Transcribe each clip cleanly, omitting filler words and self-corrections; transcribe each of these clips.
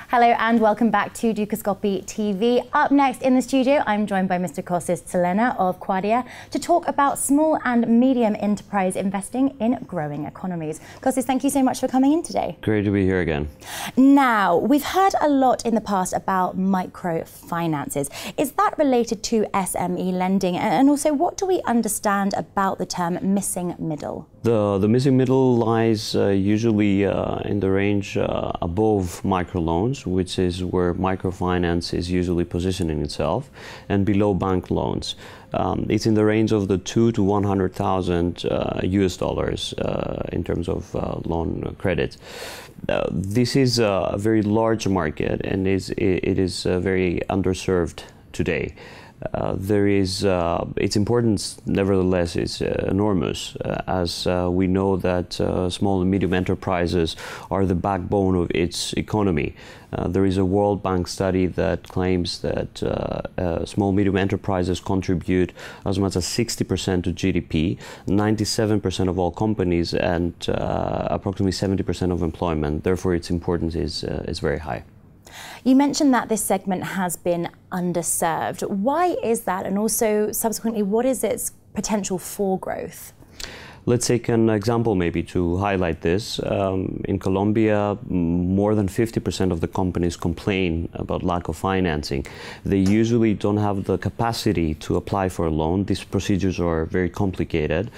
Hello and welcome back to Dukascopy TV. Up next in the studio, I'm joined by Mr. Kostis Tselenis of Quadia to talk about small and medium enterprise investing in growing economies. Kostis, thank you so much for coming in today. Great to be here again. Now, we've heard a lot in the past about microfinances. Is that related to SME lending? And also, what do we understand about the term missing middle? The missing middle lies usually in the range above microloans, which is where microfinance is usually positioning itself, and below bank loans. It's in the range of the 2 to 100,000 US dollars in terms of loan credit. This is a very large market, and it is very underserved today. Its importance, nevertheless, is enormous, as we know that small and medium enterprises are the backbone of its economy. There is a World Bank study that claims that small and medium enterprises contribute as much as 60% to GDP, 97% of all companies, and approximately 70% of employment. Therefore, its importance is very high. You mentioned that this segment has been underserved. Why is that? And also, subsequently, what is its potential for growth? Let's take an example maybe to highlight this. In Colombia, more than 50% of the companies complain about lack of financing. They usually don't have the capacity to apply for a loan. These procedures are very complicated,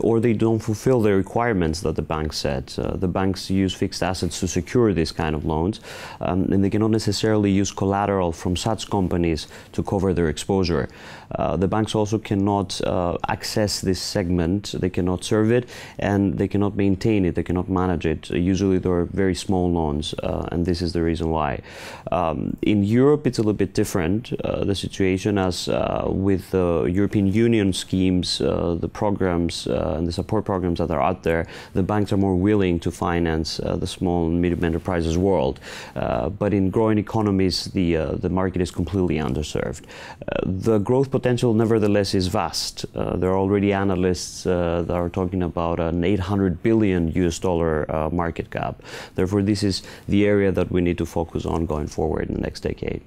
or they don't fulfill the requirements that the bank set. The banks use fixed assets to secure these kind of loans, and they cannot necessarily use collateral from such companies to cover their exposure. The banks also cannot access this segment. They cannot serve it, and they cannot maintain it, they cannot manage it. Usually there are very small loans, and this is the reason why. In Europe, it's a little bit different, the situation, as with the European Union schemes, the programs and the support programs that are out there, the banks are more willing to finance the small and medium enterprises world. But in growing economies, the market is completely underserved. The growth potential, nevertheless, is vast. There are already analysts that are talking about an 800 billion US dollar market cap. Therefore, this is the area that we need to focus on going forward in the next decade.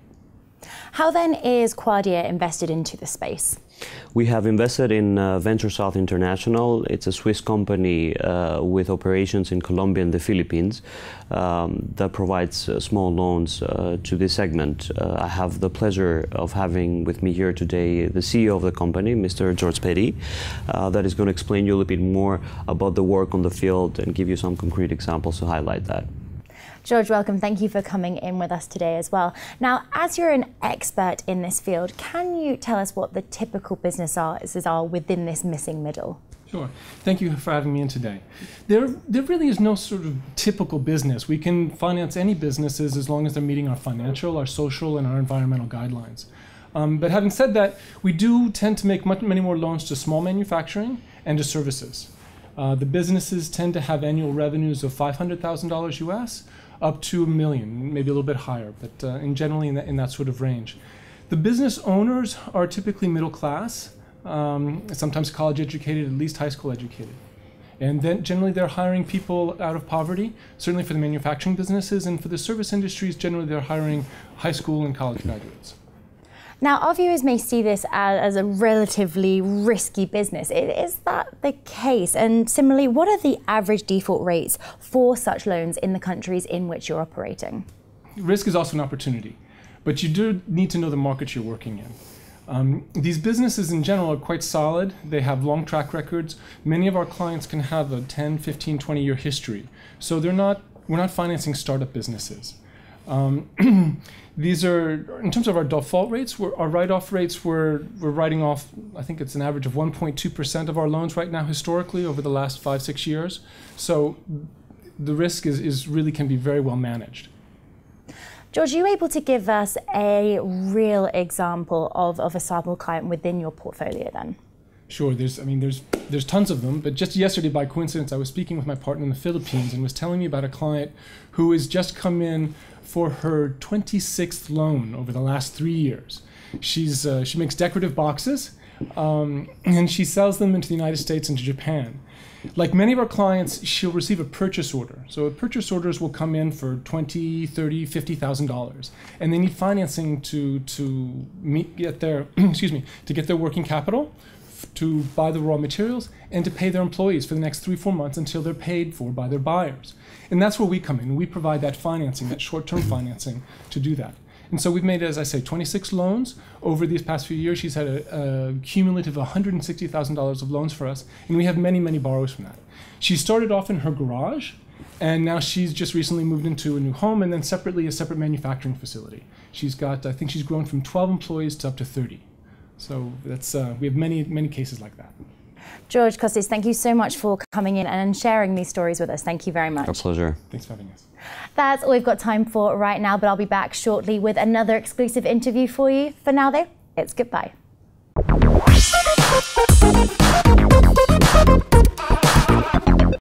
How then is Quadia invested into the space? We have invested in Venture South International. It's a Swiss company with operations in Colombia and the Philippines that provides small loans to this segment. I have the pleasure of having with me here today the CEO of the company, Mr. Georgy, that is going to explain you a little bit more about the work on the field and give you some concrete examples to highlight that. George, welcome. Thank you for coming in with us today as well. Now, as you're an expert in this field, can you tell us what the typical businesses are within this missing middle? Sure. Thank you for having me in today. There really is no sort of typical business. We can finance any businesses as long as they're meeting our financial, our social, and our environmental guidelines. But having said that, we do tend to make many more loans to small manufacturing and to services. The businesses tend to have annual revenues of $500,000 US, up to $1 million, maybe a little bit higher, but generally in that sort of range. The business owners are typically middle class, sometimes college educated, at least high school educated. And then generally they're hiring people out of poverty, certainly for the manufacturing businesses, and for the service industries, generally they're hiring high school and college graduates. Now, our viewers may see this as a relatively risky business. Is that the case? And similarly, what are the average default rates for such loans in the countries in which you're operating? Risk is also an opportunity, but you do need to know the market you're working in. These businesses in general are quite solid. They have long track records. Many of our clients can have a 10, 15, 20-year history. So we're not financing startup businesses. These are, in terms of our default rates, our write-off rates, we're writing off, I think it's an average of 1.2% of our loans right now historically over the last 5-6 years. So the risk really can be very well managed. George, are you able to give us a real example of a sample client within your portfolio then? Sure, there's tons of them, but just yesterday by coincidence I was speaking with my partner in the Philippines and was telling me about a client who has just come in for her 26th loan over the last 3 years. She makes decorative boxes and she sells them into the United States and to Japan. Like many of our clients, she'll receive a purchase order. So purchase orders will come in for $20,000, $30,000, $50,000, and they need financing to get their to get their working capital, to buy the raw materials, and to pay their employees for the next 3-4 months until they're paid for by their buyers. And that's where we come in. We provide that financing, that short-term financing, to do that. And so we've made, as I say, 26 loans over these past few years. She's had a cumulative $160,000 of loans for us, and we have many, many borrowers from that. She started off in her garage, and now she's just recently moved into a new home, and then separately a separate manufacturing facility. She's got, I think she's grown from 12 employees to up to 30. So that's we have many, many cases like that. George, Kostis, thank you so much for coming in and sharing these stories with us. Thank you very much. A pleasure. Thanks for having us. That's all we've got time for right now, but I'll be back shortly with another exclusive interview for you. For now, though, it's goodbye.